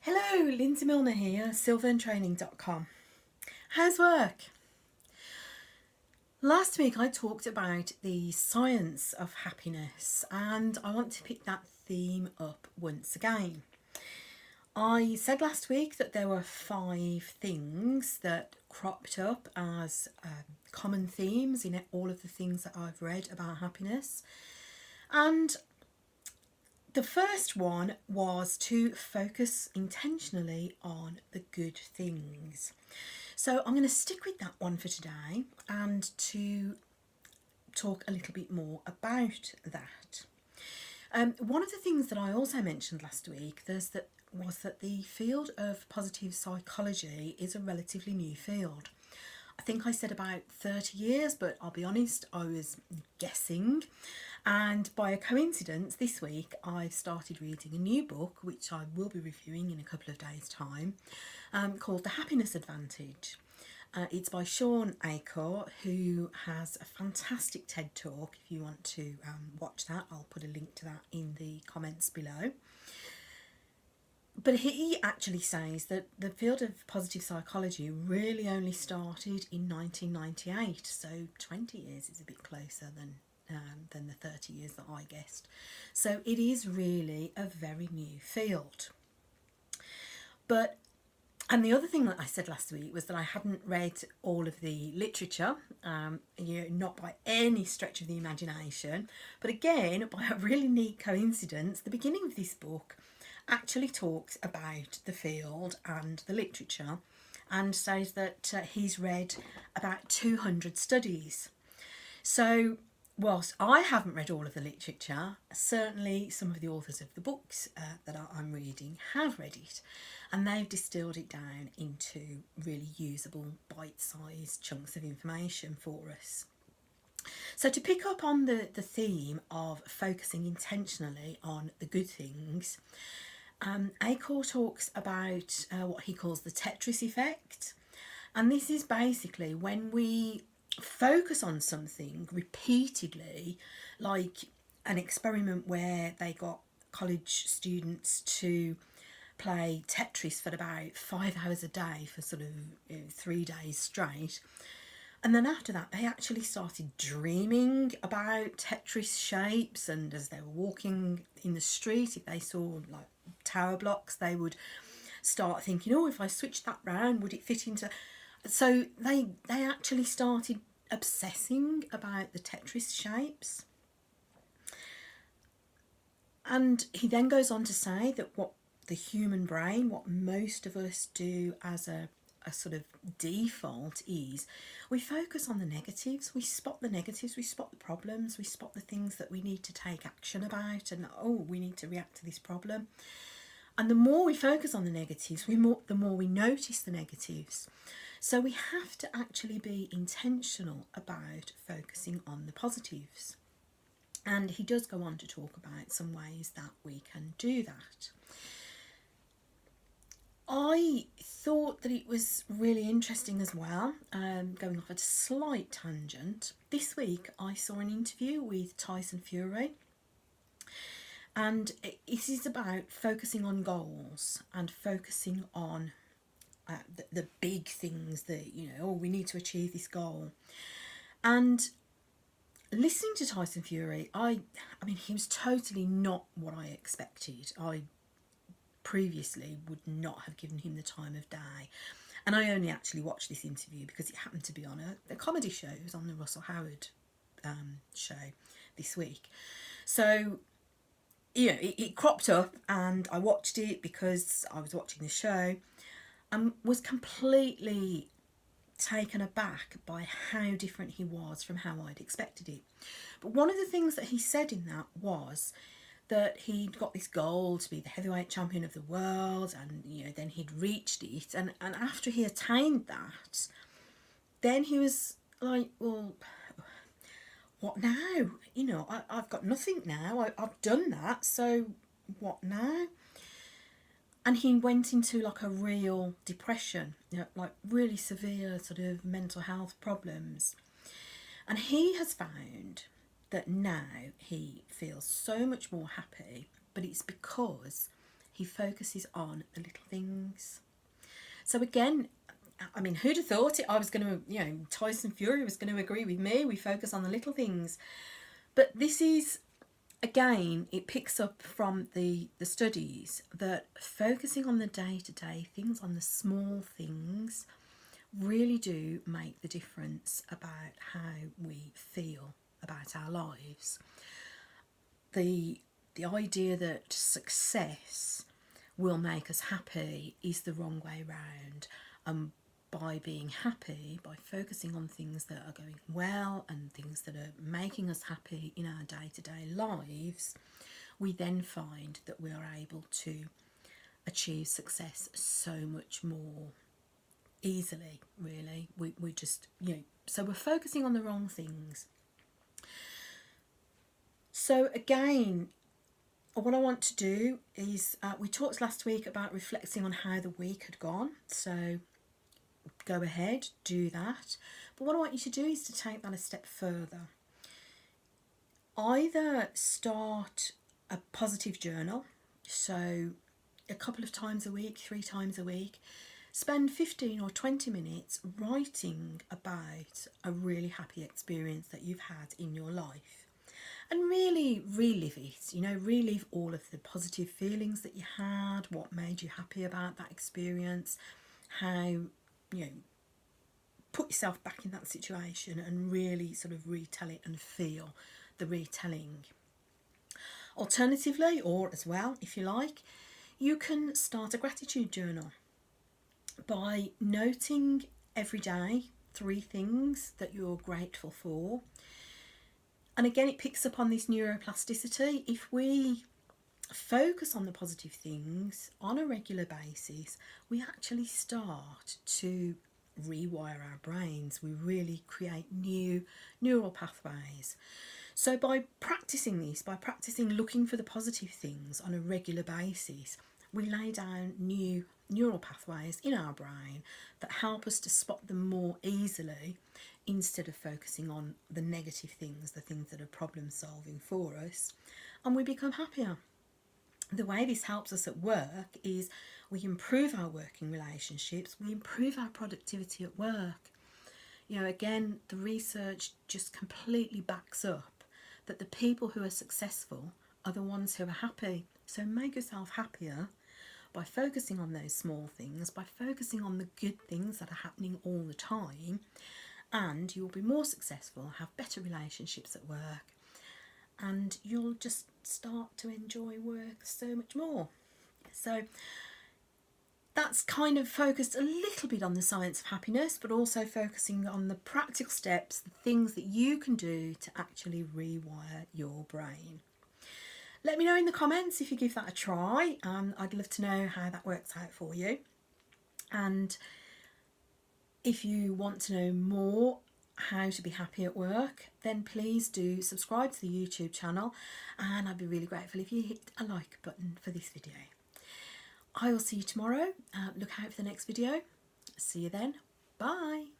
Hello, Lindsay Milner here, silverntraining.com. How's work? Last week I talked about the science of happiness and I want to pick that theme up once again. I said last week that there were 5 things that cropped up as common themes in all of the things that I've read about happiness. And the first one was to focus intentionally on the good things. So I'm going to stick with that one for today and to talk a little bit more about that. One of the things that I also mentioned last week was that the field of positive psychology is a relatively new field. I think I said about 30 years, but I'll be honest, I was guessing. And by a coincidence, this week I've started reading a new book, which I will be reviewing in a couple of days' time, called The Happiness Advantage. It's by Shawn Achor, who has a fantastic TED Talk. If you want to watch that, I'll put a link to that in the comments below. But he actually says that the field of positive psychology really only started in 1998, so 20 years is a bit closer than the 30 years that I guessed. So it is really a very new field. And the other thing that I said last week was that I hadn't read all of the literature, not by any stretch of the imagination, but again, by a really neat coincidence, the beginning of this book actually talks about the field and the literature and says that he's read about 200 studies. So whilst I haven't read all of the literature, certainly some of the authors of the books that I'm reading have read it, and they've distilled it down into really usable bite-sized chunks of information for us. So to pick up on the theme of focusing intentionally on the good things, Achor talks about what he calls the Tetris effect, and this is basically when we focus on something repeatedly, like an experiment where they got college students to play Tetris for about 5 hours a day for sort of 3 days straight. And then after that, they actually started dreaming about Tetris shapes, and as they were walking in the street, if they saw like tower blocks, they would start thinking, oh, if I switched that round, would it fit into... So they actually started obsessing about the Tetris shapes. And he then goes on to say that what the human brain, what most of us do as a sort of default is, we focus on the negatives, we spot the negatives, we spot the problems, we spot the things that we need to take action about, and we need to react to this problem. And the more we focus on the negatives, the more we notice the negatives. So we have to actually be intentional about focusing on the positives. And he does go on to talk about some ways that we can do that. I thought that it was really interesting as well, going off at a slight tangent. This week I saw an interview with Tyson Fury, and it is about focusing on goals and focusing on the big things that, we need to achieve this goal. And listening to Tyson Fury, I mean, he was totally not what I expected. I previously would not have given him the time of day. And I only actually watched this interview because it happened to be on a comedy show. It was on the Russell Howard show this week. So, it cropped up and I watched it because I was watching the show and was completely taken aback by how different he was from how I'd expected it. But one of the things that he said in that was that he'd got this goal to be the heavyweight champion of the world, and then he'd reached it, and after he attained that, then he was like, well, what now? I've got nothing now. I've done that, so what now? And he went into like a real depression, like really severe sort of mental health problems. And he has found that now he feels so much more happy, but it's because he focuses on the little things. So again, I mean, who'd have thought it? I was going to, Tyson Fury was going to agree with me. We focus on the little things. But this is, again, it picks up from the studies that focusing on the day-to-day things, on the small things, really do make the difference about how we feel about our lives. The idea that success will make us happy is the wrong way round. By being happy, by focusing on things that are going well and things that are making us happy in our day-to-day lives, we then find that we are able to achieve success so much more easily, really. We just, so we're focusing on the wrong things. So again, what I want to do is, we talked last week about reflecting on how the week had gone. So go ahead, do that. But what I want you to do is to take that a step further. Either start a positive journal, so a couple of times a week, 3 times a week, spend 15 or 20 minutes writing about a really happy experience that you've had in your life. And really relive it, relive all of the positive feelings that you had, what made you happy about that experience, how, put yourself back in that situation and really sort of retell it and feel the retelling. Alternatively, or as well, if you like, you can start a gratitude journal by noting every day 3 things that you're grateful for. And again, it picks up on this neuroplasticity. If we focus on the positive things on a regular basis, we actually start to rewire our brains. We really create new neural pathways. So by practicing this, by practicing looking for the positive things on a regular basis, we lay down new neural pathways in our brain that help us to spot them more easily, instead of focusing on the negative things, the things that are problem solving for us, and we become happier. The way this helps us at work is we improve our working relationships, we improve our productivity at work. Again, the research just completely backs up that the people who are successful are the ones who are happy. So make yourself happier by focusing on those small things, by focusing on the good things that are happening all the time, and you'll be more successful, have better relationships at work, and you'll just start to enjoy work so much more. So that's kind of focused a little bit on the science of happiness, but also focusing on the practical steps, the things that you can do to actually rewire your brain. Let me know in the comments if you give that a try. I'd love to know how that works out for you. And if you want to know more how to be happy at work, then please do subscribe to the YouTube channel, and I'd be really grateful if you hit a like button for this video. I will see you tomorrow. Look out for the next video. See you then. Bye.